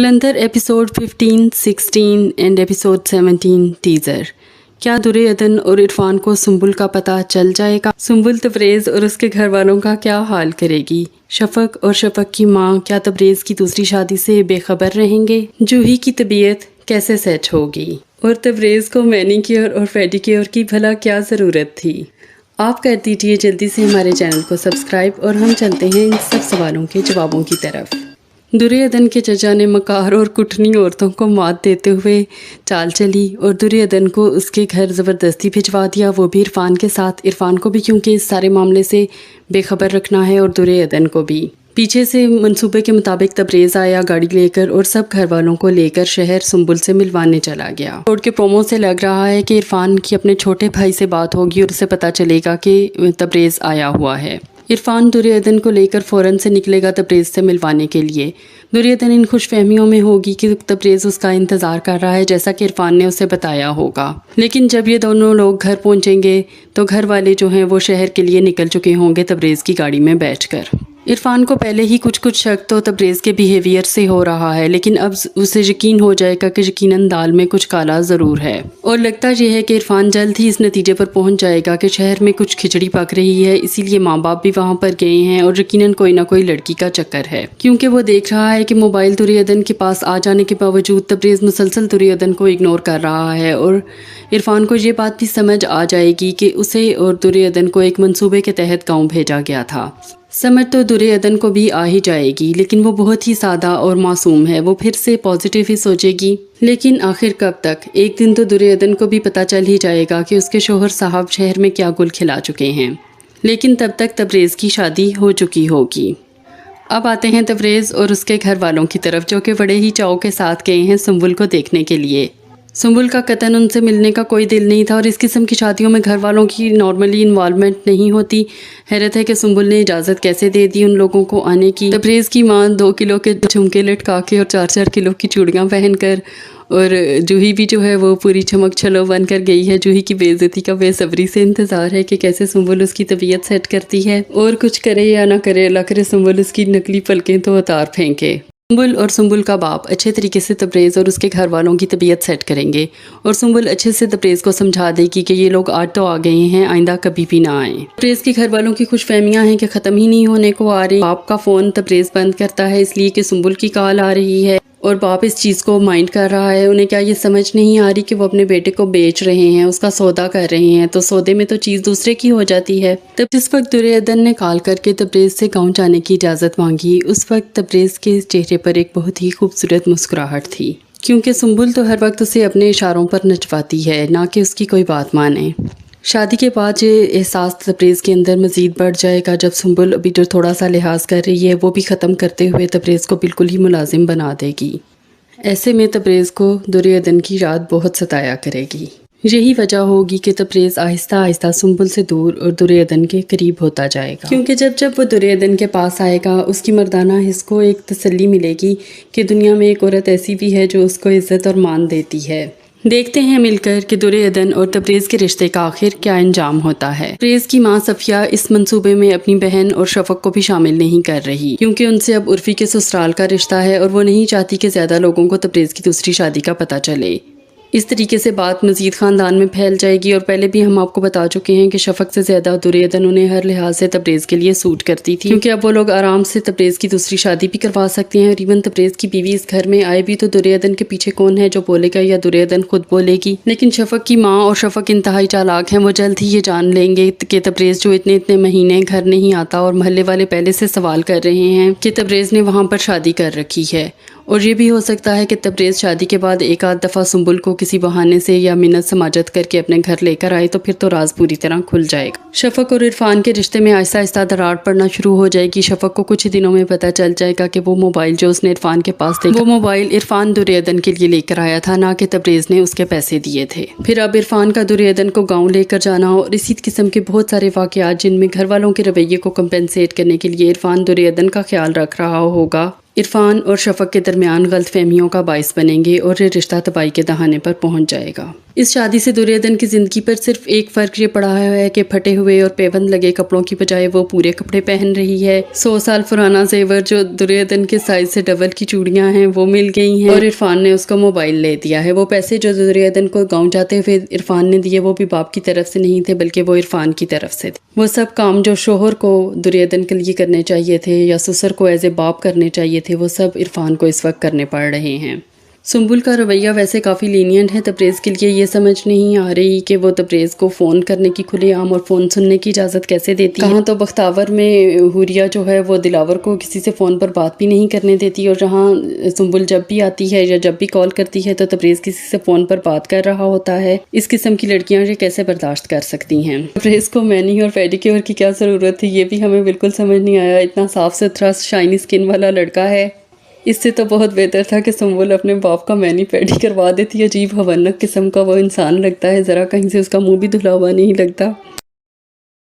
Qalandar episode 15, 16 and episode 17 teaser. क्या दुर्योधन और इरफान को सुंबुल का पता चल जाएगा? सुंबुल तबरेज़ और उसके घर वालों का क्या हाल करेगी? शफक और शफक की माँ क्या तबरेज़ की दूसरी शादी से बेखबर रहेंगे? जूही की तबीयत कैसे सेट होगी? और तबरेज़ को मैनीक्योर और पेडिक्योर की भला क्या ज़रूरत थी? आप कर दीजिए जल्दी से हमारे चैनल को सब्सक्राइब और हम चलते हैं इन सब सवालों के जवाबों की तरफ। दुर्योधन के चचा ने मकार और कुटनी औरतों को मात देते हुए चाल चली और दुर्योधन को उसके घर ज़बरदस्ती भिजवा दिया, वो भी इरफान के साथ। इरफान को भी क्योंकि इस सारे मामले से बेखबर रखना है और दुर्योधन को भी। पीछे से मंसूबे के मुताबिक तबरेज़ आया गाड़ी लेकर और सब घर वालों को लेकर शहर सुंबुल से मिलवाने चला गया। रोड के प्रोमो से लग रहा है कि इरफान की अपने छोटे भाई से बात होगी और उसे पता चलेगा कि तबरेज़ आया हुआ है। इरफान दुर्योधन को लेकर फ़ौरन से निकलेगा तबरेज़ से मिलवाने के लिए। दुर्योधन इन खुशफहमियों में होगी कि तबरेज़ उसका इंतज़ार कर रहा है, जैसा कि इरफान ने उसे बताया होगा। लेकिन जब ये दोनों लोग घर पहुंचेंगे तो घर वाले जो हैं वो शहर के लिए निकल चुके होंगे तबरेज़ की गाड़ी में बैठकर। इरफान को पहले ही कुछ शक तो तबरेज़ के बिहेवियर से हो रहा है, लेकिन अब उसे यकीन हो जाएगा कि यकीनन दाल में कुछ काला ज़रूर है। और लगता यह है कि इरफान जल्द ही इस नतीजे पर पहुंच जाएगा कि शहर में कुछ खिचड़ी पक रही है, इसीलिए माँ बाप भी वहां पर गए हैं और यकीनन कोई ना कोई लड़की का चक्कर है, क्योंकि वो देख रहा है कि मोबाइल दुर्योधन के पास आ जाने के बावजूद तबरेज़ मुसलसल दुर्योधन को इग्नोर कर रहा है। और इरफान को ये बात भी समझ आ जाएगी कि उसे और दुर्योधन को एक मंसूबे के तहत गाँव भेजा गया था। समझ तो दुर्योधन को भी आ ही जाएगी, लेकिन वो बहुत ही सादा और मासूम है, वो फिर से पॉजिटिव ही सोचेगी। लेकिन आखिर कब तक? एक दिन तो दुर्योधन को भी पता चल ही जाएगा कि उसके शोहर साहब शहर में क्या गुल खिला चुके हैं, लेकिन तब तक तबरेज़ की शादी हो चुकी होगी। अब आते हैं तबरेज़ और उसके घर वालों की तरफ, जो कि बड़े ही चाव के साथ गए हैं सुंबुल को देखने के लिए। सुंबुल का कतन उनसे मिलने का कोई दिल नहीं था और इस किस्म की शादियों में घर वालों की नॉर्मली इन्वॉल्वमेंट नहीं होती। हैरत है कि सुंबुल ने इजाज़त कैसे दे दी उन लोगों को आने की। तबरेज़ की माँ 2 किलो के झुमके लटका के और 4-4 किलो की चूड़ियाँ पहनकर, और जूही भी जो है वो पूरी चमक छलो बन कर गई है। जूही की बेइज्जती का बेसब्री से इंतज़ार है कि कैसे सुंबुल उसकी तबीयत सेट करती है, और कुछ करे या ना करे अल्लाह करे सुंबुल उसकी नकली पलकें तो उतार फेंके। सुंबुल और सुंबुल का बाप अच्छे तरीके से तबरेज़ और उसके घर वालों की तबीयत सेट करेंगे और सुंबुल अच्छे से तबरेज़ को समझा देगी कि ये लोग आज तो आ गए हैं, आइंदा कभी भी ना आए। तबरेज़ के घर वालों की खुशफहमियां हैं कि ख़त्म ही नहीं होने को आ रही। बाप का फ़ोन तबरेज़ बंद करता है इसलिए कि सुंबुल की कॉल आ रही है और बाप इस चीज़ को माइंड कर रहा है। उन्हें क्या ये समझ नहीं आ रही कि वो अपने बेटे को बेच रहे हैं, उसका सौदा कर रहे हैं, तो सौदे में तो चीज़ दूसरे की हो जाती है। तब जिस वक्त दुर्योधन ने कॉल करके तबरेज़ से गाँव जाने की इजाज़त मांगी, उस वक्त तबरेज़ के चेहरे पर एक बहुत ही खूबसूरत मुस्कुराहट थी, क्योंकि सुंबुल तो हर वक्त उसे अपने इशारों पर नचवाती है, ना कि उसकी कोई बात माने। शादी के बाद ये एहसास तबरेज़ के अंदर मज़ीद बढ़ जाएगा जब सुंबुल अभी जो थोड़ा सा लिहाज कर रही है वो भी ख़त्म करते हुए तबरेज़ को बिल्कुल ही मुलाजिम बना देगी। ऐसे में तबरेज़ को दुर्योधन की याद बहुत सताया करेगी। यही वजह होगी कि तबरेज़ आहिस्ता आहिस्ता सुंबुल से दूर और दुर्योधन के करीब होता जाएगा, क्योंकि जब वो दुर्योधन के पास आएगा उसकी मर्दाना हिस्स को एक तसल्ली मिलेगी कि दुनिया में एक औरत ऐसी भी है जो उसको इज़्ज़त और मान देती है। देखते हैं मिलकर कि दुर्योधन और तबरेज़ के रिश्ते का आखिर क्या अंजाम होता है। तबरेज़ की माँ सफिया इस मंसूबे में अपनी बहन और शफक को भी शामिल नहीं कर रही, क्योंकि उनसे अब उर्फी के ससुराल का रिश्ता है और वो नहीं चाहती कि ज़्यादा लोगों को तबरेज़ की दूसरी शादी का पता चले। इस तरीके से बात मज़ीद ख़ानदान में फैल जाएगी। और पहले भी हम आपको बता चुके हैं कि शफक से ज़्यादा दुर्योधन उन्हें हर लिहाज से तबरेज़ के लिए सूट करती थी, क्योंकि अब वो लोग आराम से तबरेज़ की दूसरी शादी भी करवा सकते हैं। और इवन तबरेज़ की बीवी इस घर में आए भी तो दुर्योधन के पीछे कौन है जो बोलेगा, या दुर्योधन खुद बोलेगी। लेकिन शफक की माँ और शफक इंतहाई चालाक हैं, वो जल्द ही ये जान लेंगे कि तबरेज़ जो इतने महीने घर नहीं आता और महल्ले वाले पहले से सवाल कर रहे हैं कि तबरेज़ ने वहाँ पर शादी कर रखी है। और ये भी हो सकता है कि तबरेज़ शादी के बाद एक आध दफ़ा सुंबुल को किसी बहाने से या मिन्नत समाजत करके अपने घर लेकर आए, तो फिर तो राज पूरी तरह खुल जाएगा। शफक और इरफान के रिश्ते में आहिस्ता आहिस्ता दरार पड़ना शुरू हो जाएगी। शफक को कुछ ही दिनों में पता चल जाएगा कि वो मोबाइल जो उसने इरफान के पास देखा, वो मोबाइल इरफान दुर्योधन के लिए लेकर आया था, ना कि तबरेज़ ने उसके पैसे दिए थे। फिर अब इरफान का दुर्योधन को गाँव लेकर जाना और इसी किस्म के बहुत सारे वाक़यात जिनमें घर वालों के रवैये को कंपेंसेट करने के लिए इरफान दुर्योधन का ख्याल रख रहा होगा, इरफान और शफक के दरमियान गलतफहमियों का बाइस बनेंगे और ये रिश्ता तबाही के दहाने पर पहुंच जाएगा। اس شادی سے دریودن کی زندگی پر صرف ایک فرق یہ پڑا ہے کہ پھٹے ہوئے اور پیوند لگے کپڑوں کی بجائے وہ پورے کپڑے پہن رہی ہے۔ 100 سال پرانا زیور جو دریودن کے سائز سے ڈبل کی چوڑیاں ہیں وہ مل گئی ہیں، اور عرفان نے اس کو موبائل لے دیا ہے۔ وہ پیسے جو دریودن کو گاؤں جاتے ہوئے عرفان نے دیے وہ بھی باپ کی طرف سے نہیں تھے بلکہ وہ عرفان کی طرف سے تھے۔ وہ سب کام جو شوہر کو دریودن کے لیے کرنے چاہیے تھے یا سسر کو ایز اے باپ کرنے چاہیے تھے، وہ سب عرفان کو اس وقت کرنے پڑ رہے ہیں۔ سنبل کا رویہ ویسے کافی لینینٹ ہے تبریز کے لیے۔ یہ سمجھ نہیں آ رہی کہ وہ تبریز کو فون کرنے کی کھلے عام اور فون سننے کی اجازت کیسے دیتی ہے۔ کہاں تو بختاور میں حوریہ جو ہے وہ دلاور کو کسی سے فون پر بات بھی نہیں کرنے دیتی، اور جہاں سنبل جب بھی آتی ہے یا جب بھی کال کرتی ہے تو تبریز کسی سے فون پر بات کر رہا ہوتا ہے۔ اس قسم کی لڑکیاں یہ کیسے برداشت کر سکتی ہیں؟ تبریز کو مینی اور پیڈیکیور کی کیا ضرورت تھی، یہ بھی ہمیں بالکل سمجھ نہیں آیا۔ اتنا صاف ستھرا شائنی سکن والا لڑکا ہے، اس سے تو بہت بہتر تھا کہ سنبل اپنے باپ کا مینی پیڈی کروا دیتی۔ عجیب حونک قسم کا وہ انسان لگتا ہے، ذرا کہیں سے اس کا منہ بھی دھلا ہوا نہیں لگتا۔